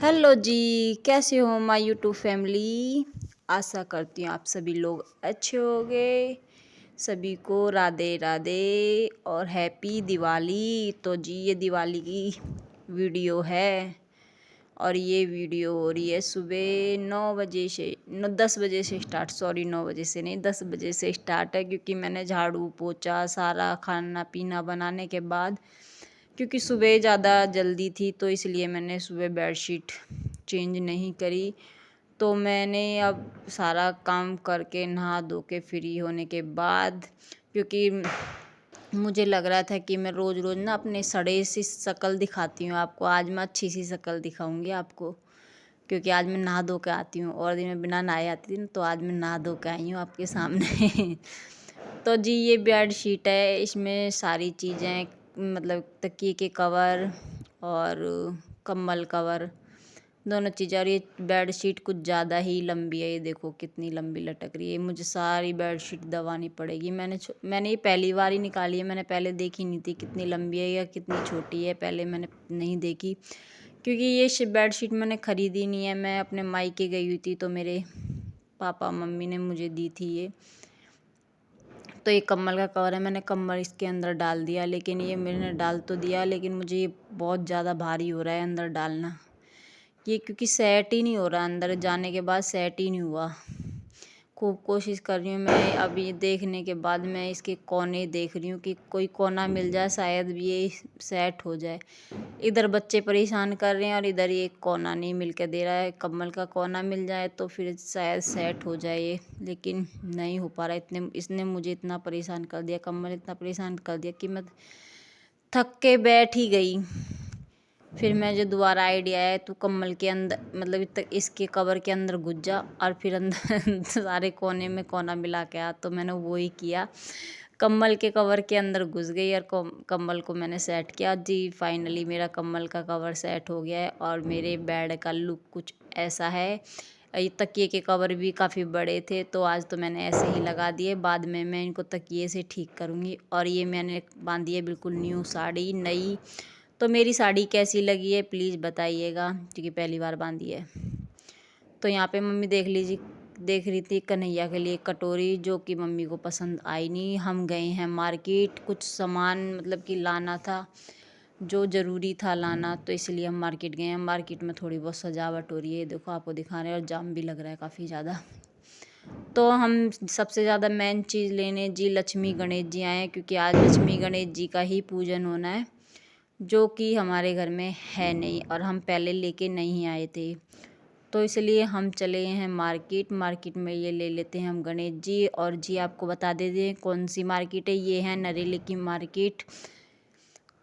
Hello जी, कैसे हो my YouTube family. आशा करती हूँ आप सभी लोग अच्छे होंगे। सभी को राधे राधे और हैप्पी दिवाली। तो जी ये दिवाली की वीडियो है और ये वीडियो हो रही है सुबह 9 बजे से 10 बजे से स्टार्ट। सॉरी 9 बजे से नहीं, 10 बजे से स्टार्ट है, क्योंकि मैंने झाड़ू पोछा सारा खाना पीना बनाने के बाद, क्योंकि सुबह ज़्यादा जल्दी थी तो इसलिए मैंने सुबह बेडशीट चेंज नहीं करी। तो मैंने अब सारा काम करके नहा धो के फ्री होने के बाद, क्योंकि मुझे लग रहा था कि मैं रोज़ रोज़ ना अपने सड़े सी शक्ल दिखाती हूँ आपको, आज मैं अच्छी सी शक्ल दिखाऊंगी आपको, क्योंकि आज मैं नहा धो के आती हूँ। और दिन में बिना नहाए आती थी ना, तो आज मैं नहा धो के आई हूँ आपके सामने। तो जी ये बेड शीट है, इसमें सारी चीज़ें, मतलब तकिए के कवर और कंबल कवर दोनों चीज़ें। और ये बेड शीट कुछ ज़्यादा ही लंबी है, ये देखो कितनी लंबी लटक रही है। मुझे सारी बेड शीट दबानी पड़ेगी। मैंने ये पहली बार ही निकाली है, मैंने पहले देखी नहीं थी कितनी लंबी है या कितनी छोटी है, पहले मैंने नहीं देखी। क्योंकि ये बेड शीट मैंने ख़रीदी नहीं है, मैं अपने मायके गई हुई थी तो मेरे पापा मम्मी ने मुझे दी थी ये। तो ये कम्बल का कवर है, मैंने कम्बल इसके अंदर डाल दिया, लेकिन ये मैंने डाल तो दिया, लेकिन मुझे ये बहुत ज़्यादा भारी हो रहा है अंदर डालना ये, क्योंकि सेट ही नहीं हो रहा, अंदर जाने के बाद सेट ही नहीं हुआ। खूब कोशिश कर रही हूँ मैं, अभी देखने के बाद मैं इसके कोने देख रही हूँ कि कोई कोना मिल जाए, शायद ये सेट हो जाए। इधर बच्चे परेशान कर रहे हैं और इधर ये कोना नहीं मिल के दे रहा है। कम्बल का कोना मिल जाए तो फिर शायद सेट हो जाए ये, लेकिन नहीं हो पा रहा। इसने मुझे इतना परेशान कर दिया, कम्बल इतना परेशान कर दिया कि मैं थक के बैठ ही गई। फिर मैं जो दोबारा आइडिया है, तू कम्बल के अंदर, मतलब इसके कवर के अंदर घुस जा और फिर अंदर सारे कोने में कोना मिला के आ। तो मैंने वो ही किया, कम्बल के कवर के अंदर घुस गई और कम्बल को मैंने सेट किया। जी फाइनली मेरा कम्बल का कवर सेट हो गया है और मेरे बेड का लुक कुछ ऐसा है। ये तकिए के कवर भी काफ़ी बड़े थे, तो आज तो मैंने ऐसे ही लगा दिए, बाद में मैं इनको तकिए से ठीक करूँगी। और ये मैंने बांधी है बिल्कुल न्यू साड़ी, नई। तो मेरी साड़ी कैसी लगी है प्लीज़ बताइएगा, क्योंकि पहली बार बांधी है। तो यहाँ पे मम्मी देख रही थी कन्हैया के लिए कटोरी, जो कि मम्मी को पसंद आई नहीं। हम गए हैं मार्केट, कुछ सामान मतलब कि लाना था जो ज़रूरी था लाना, तो इसलिए हम मार्केट गए हैं। मार्केट में थोड़ी बहुत सजावट हो रही है, देखो आपको दिखा रहे हैं, और जाम भी लग रहा है काफ़ी ज़्यादा। तो हम सबसे ज़्यादा मेन चीज़ लेने जी लक्ष्मी गणेश जी आए हैं, क्योंकि आज लक्ष्मी गणेश जी का ही पूजन होना है, जो कि हमारे घर में है नहीं और हम पहले लेके नहीं आए थे। तो इसलिए हम चले हैं मार्केट में ये ले लेते हैं हम गणेश जी। और जी आपको बता दे दें कौन सी मार्केट है, ये है नरेले की मार्केट।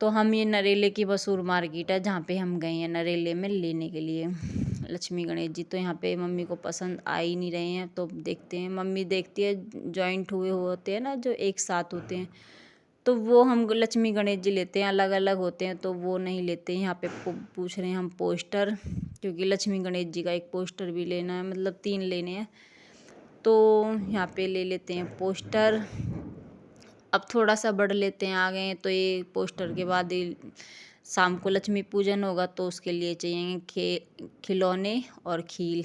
तो हम ये नरेले की मशहूर मार्केट है, जहाँ पे हम गए हैं नरेले में लेने के लिए लक्ष्मी गणेश जी। तो यहाँ पे मम्मी को पसंद आ ही नहीं रहे हैं, तो देखते हैं। मम्मी देखती है जॉइंट हुए होते हैं ना, जो एक साथ होते हैं, तो वो हम लक्ष्मी गणेश जी लेते हैं। अलग अलग होते हैं तो वो नहीं लेते हैं। यहाँ पे पूछ रहे हैं हम पोस्टर, क्योंकि लक्ष्मी गणेश जी का एक पोस्टर भी लेना है, मतलब 3 लेने हैं। तो यहाँ पे ले लेते हैं पोस्टर। अब थोड़ा सा बढ़ लेते हैं आगे, तो ये पोस्टर के बाद शाम को लक्ष्मी पूजन होगा, तो उसके लिए चाहिए खिलौने और खील।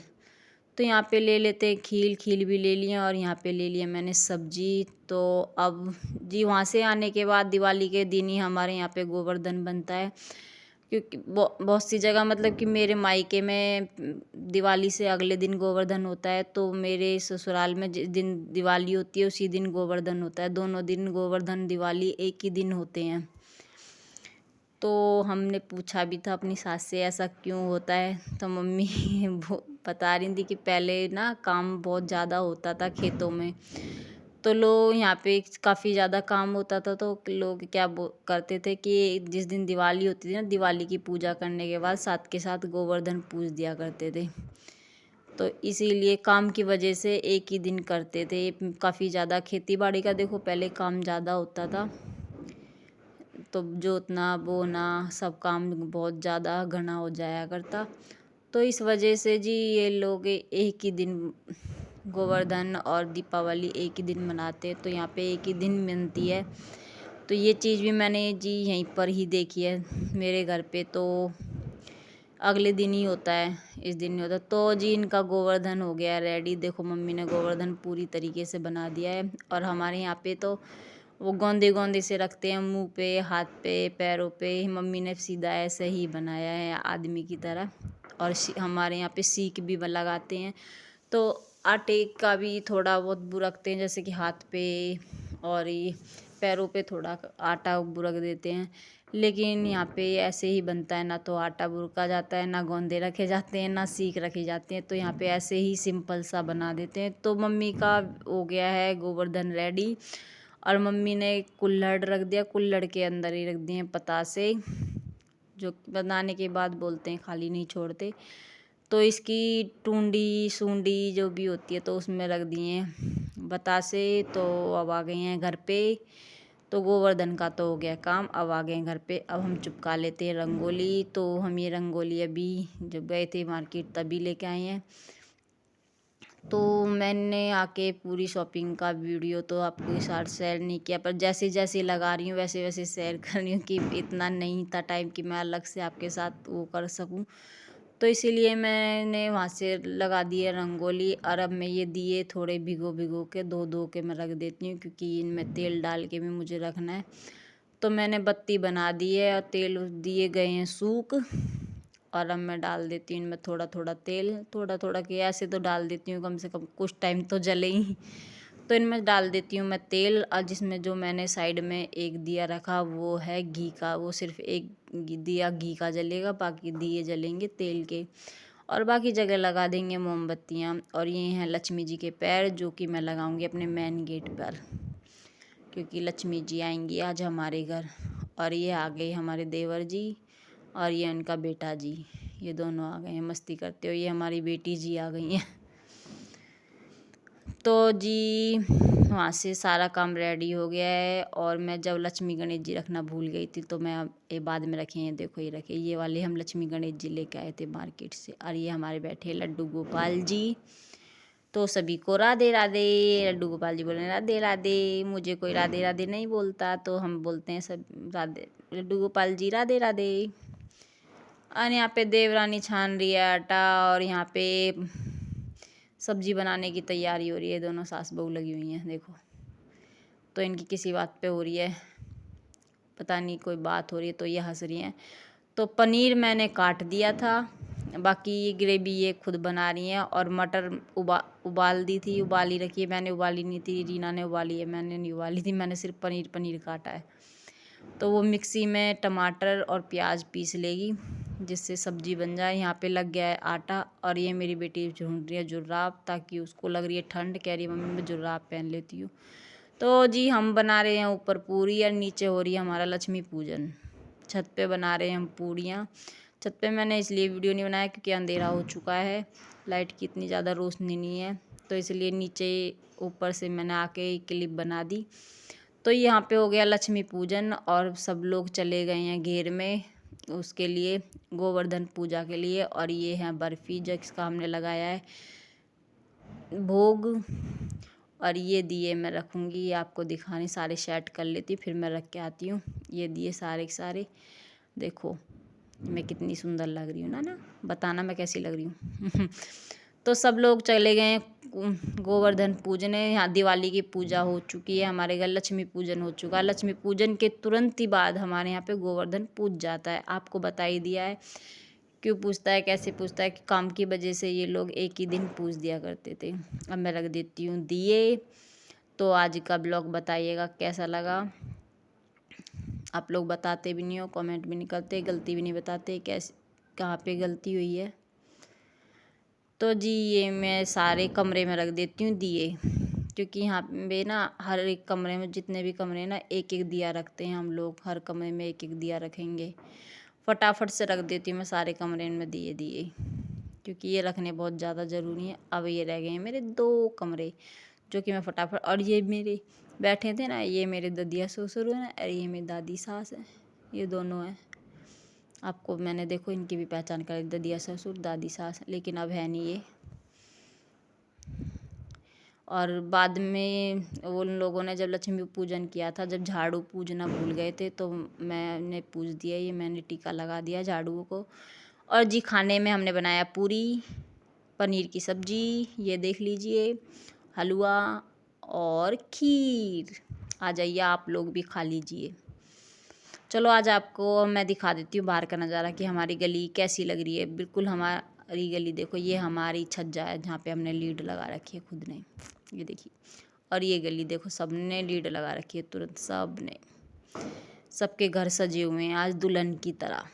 तो यहाँ पे ले लेते हैं खील भी ले लिए, और यहाँ पे ले लिया मैंने सब्जी। तो अब जी वहाँ से आने के बाद दिवाली के दिन ही हमारे यहाँ पे गोवर्धन बनता है, क्योंकि बहुत सी जगह, मतलब कि मेरे मायके में दिवाली से अगले दिन गोवर्धन होता है, तो मेरे ससुराल में जिस दिन दिवाली होती है उसी दिन गोवर्धन होता है। दोनों दिन गोवर्धन दिवाली एक ही दिन होते हैं। तो हमने पूछा भी था अपनी सास से ऐसा क्यों होता है, तो मम्मी वो बता रही थी कि पहले ना काम बहुत ज़्यादा होता था खेतों में, तो लोग यहाँ पे काफ़ी ज़्यादा काम होता था, तो लोग क्या करते थे कि जिस दिन दिवाली होती थी ना, दिवाली की पूजा करने के बाद साथ के साथ गोवर्धन पूज दिया करते थे। तो इसीलिए काम की वजह से एक ही दिन करते थे। काफ़ी ज़्यादा खेती बाड़ी का देखो पहले काम ज़्यादा होता था, तो जोतना बोना सब काम बहुत ज़्यादा घना हो जाया करता। तो इस वजह से जी ये लोग एक ही दिन गोवर्धन और दीपावली एक ही दिन मनाते हैं, तो यहाँ पे एक ही दिन बनती है। तो ये चीज़ भी मैंने जी यहीं पर ही देखी है मेरे घर पे। तो अगले दिन ही होता है, इस दिन नहीं होता। तो जी इनका गोवर्धन हो गया रेडी। देखो मम्मी ने गोवर्धन पूरी तरीके से बना दिया है। और हमारे यहाँ पे तो वो गोंदे गोंदे से रखते हैं मुंह पे, हाथ पे, पैरों पे। मम्मी ने सीधा ऐसे ही बनाया है आदमी की तरह। और हमारे यहाँ पे सीख भी लगाते हैं। तो आटे का भी थोड़ा बहुत बुरकते हैं, जैसे कि हाथ पे और ये पैरों पे थोड़ा आटा बुरक देते हैं। लेकिन यहाँ पे ऐसे ही बनता है, ना तो आटा बुरका जाता है, ना गोंदे रखे जाते हैं, ना सीख रखी जाती हैं। तो यहाँ पे ऐसे ही सिंपल सा बना देते हैं। तो मम्मी का हो गया है गोवर्धन रेडी। और मम्मी ने कुल्हड़ रख दिया, कुल्हड़ के अंदर ही रख दिए हैं पतासे, जो बनाने के बाद बोलते हैं खाली नहीं छोड़ते। तो इसकी टूंडी सूंडी जो भी होती है तो उसमें रख दिए हैं बतासे। तो अब आ गए हैं घर पे। तो गोवर्धन का तो हो गया काम, अब आ गए हैं घर पे। अब हम चिपका लेते हैं रंगोली। तो हम ये रंगोली अभी जब गए थे मार्केट तभी लेके आए हैं। तो मैंने आके पूरी शॉपिंग का वीडियो तो आपके साथ शेयर नहीं किया, पर जैसे जैसे लगा रही हूँ वैसे वैसे शेयर कर रही हूँ कि इतना नहीं था टाइम कि मैं अलग से आपके साथ वो कर सकूँ। तो इसीलिए मैंने वहाँ से लगा दिए रंगोली। और अब मैं ये दिए थोड़े भिगो भिगो के धो धो के मैं रख देती हूँ, क्योंकि इनमें तेल डाल के भी मुझे रखना है। तो मैंने बत्ती बना दी है और तेल दिए गए हैं सूख। और अब मैं डाल देती हूँ इनमें थोड़ा थोड़ा तेल, थोड़ा थोड़ा कि ऐसे तो डाल देती हूँ, कम से कम कुछ टाइम तो जले ही। तो इनमें डाल देती हूँ मैं तेल। और जिसमें जो मैंने साइड में एक दिया रखा वो है घी का, वो सिर्फ एक दिया घी का जलेगा, बाकी दिए जलेंगे तेल के। और बाकी जगह लगा देंगे मोमबत्तियाँ। और ये हैं लक्ष्मी जी के पैर, जो कि मैं लगाऊंगी अपने मेन गेट पर, क्योंकि लक्ष्मी जी आएंगी आज हमारे घर। और ये आ गए हमारे देवर जी और ये उनका बेटा जी, ये दोनों आ गए हैं मस्ती करते हुए। ये हमारी बेटी जी आ गई हैं। तो जी वहाँ से सारा काम रेडी हो गया है। और मैं जब लक्ष्मी गणेश जी रखना भूल गई थी, तो मैं अब ये बाद में रखे हैं। देखो ये रखे, ये वाले हम लक्ष्मी गणेश जी लेके आए थे मार्केट से। और ये हमारे बैठे लड्डू गोपाल जी। तो सभी को राधे राधे। लड्डू गोपाल जी बोल रहे हैं राधे राधे। मुझे कोई राधे राधे नहीं बोलता, तो हम बोलते हैं सब राधे। लड्डू गोपाल जी राधे राधे। और यहाँ पे देवरानी छान रही है आटा, और यहाँ पे सब्जी बनाने की तैयारी हो रही है। दोनों सास बहू लगी हुई हैं देखो। तो इनकी किसी बात पे हो रही है, पता नहीं कोई बात हो रही है, तो ये हंस रही हैं। तो पनीर मैंने काट दिया था, बाकी ये ग्रेवी ये खुद बना रही हैं। और मटर उबाल दी थी, उबाली रखी है मैंने, उबाली नहीं थी रीना ने उबाली है, मैंने नहीं उबाली थी। मैंने सिर्फ पनीर काटा है। तो वो मिक्सी में टमाटर और प्याज पीस लेगी, जिससे सब्जी बन जाए। यहाँ पे लग गया है आटा। और ये मेरी बेटी ढूंढ रही है जुर्राब, ताकि उसको लग रही है ठंड, कह रही है मम्मी मैं जुर्राब पहन लेती हूँ। तो जी हम बना रहे हैं ऊपर पूरी, और नीचे हो रही है हमारा लक्ष्मी पूजन। छत पे बना रहे हैं हम पूरियाँ। छत पे मैंने इसलिए वीडियो नहीं बनाया क्योंकि अंधेरा हो चुका है, लाइट की इतनी ज़्यादा रोशनी नहीं है। तो इसलिए नीचे ऊपर से मैंने आके क्लिप बना दी। तो यहाँ पे हो गया लक्ष्मी पूजन, और सब लोग चले गए हैं घेर में उसके लिए, गोवर्धन पूजा के लिए। और ये है बर्फ़ी जिसका हमने लगाया है भोग। और ये दिए मैं रखूँगी, ये आपको दिखाने सारे सेट कर लेती हूँ, फिर मैं रख के आती हूँ। ये दिए सारे के सारे देखो मैं कितनी सुंदर लग रही हूँ ना बताना मैं कैसी लग रही हूँ। तो सब लोग चले गए गोवर्धन पूजने। यहाँ दिवाली की पूजा हो चुकी है, हमारे घर लक्ष्मी पूजन हो चुका है। लक्ष्मी पूजन के तुरंत ही बाद हमारे यहाँ पे गोवर्धन पूज जाता है। आपको बता ही दिया है। क्यों पूछता है, कैसे पूछता है, कि काम की वजह से ये लोग एक ही दिन पूज दिया करते थे। अब मैं रख देती हूँ दिए। तो आज का ब्लॉग बताइएगा कैसा लगा। आप लोग बताते भी नहीं हो, कमेंट भी नहीं करते, गलती भी नहीं बताते कैसे कहाँ पे गलती हुई है। तो जी ये मैं सारे कमरे में रख देती हूँ दिए, क्योंकि यहाँ पे ना हर एक कमरे में, जितने भी कमरे ना, एक एक दिया रखते हैं हम लोग। हर कमरे में एक एक दिया रखेंगे। फटाफट से रख देती हूँ मैं सारे कमरे में दिए दिए, क्योंकि ये रखने बहुत ज़्यादा ज़रूरी है। अब ये रह गए हैं मेरे 2 कमरे, जो कि मैं फटाफट। और ये मेरे बैठे थे ना, ये मेरे ददिया ससुर है ना, और ये मेरी दादी सास है, ये दोनों हैं। आपको मैंने देखो इनकी भी पहचान कर, ददिया ससुर दादी सास, लेकिन अब है नहीं ये। और बाद में उन लोगों ने जब लक्ष्मी पूजन किया था, जब झाड़ू पूजना भूल गए थे, तो मैंने पूज दिया, ये मैंने टीका लगा दिया झाड़ुओं को। और जी खाने में हमने बनाया पूरी, पनीर की सब्जी, ये देख लीजिए, हलवा और खीर। आ जाइए आप लोग भी खा लीजिए। चलो आज आपको मैं दिखा देती हूँ बाहर का नज़ारा कि हमारी गली कैसी लग रही है। बिल्कुल हमारी गली देखो, ये हमारी छज्जा है जहाँ पे हमने लीड लगा रखी है खुद ने, ये देखिए। और ये गली देखो, सबने लीड लगा रखी है, तुरंत सब ने, सबके घर सजे हुए हैं आज दुल्हन की तरह।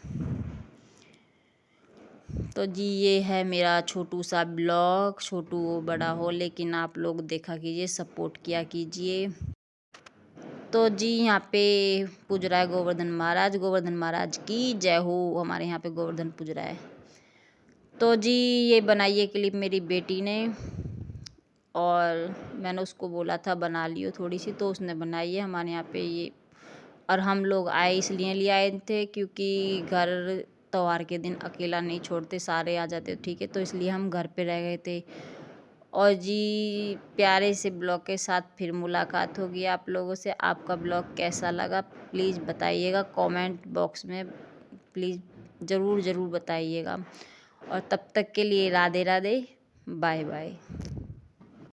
तो जी ये है मेरा छोटू सा ब्लॉग, छोटू हो बड़ा हो लेकिन आप लोग देखा कीजिए, सपोर्ट किया कीजिए। तो जी यहाँ पे पूज रहा है गोवर्धन महाराज, गोवर्धन महाराज की जय हो। हमारे यहाँ पे गोवर्धन पूज रहा है। तो जी ये बनाई है क्लिप मेरी बेटी ने, और मैंने उसको बोला था बना लियो थोड़ी सी, तो उसने बनाई है हमारे यहाँ पे ये। और हम लोग आए इसलिए ले आए थे क्योंकि घर त्योहार के दिन अकेला नहीं छोड़ते, सारे आ जाते ठीक है, तो इसलिए हम घर पे रह गए थे। और जी प्यारे से ब्लॉग के साथ फिर मुलाकात होगी आप लोगों से। आपका ब्लॉग कैसा लगा प्लीज़ बताइएगा कमेंट बॉक्स में, प्लीज़ ज़रूर ज़रूर बताइएगा। और तब तक के लिए राधे राधे, बाय बाय।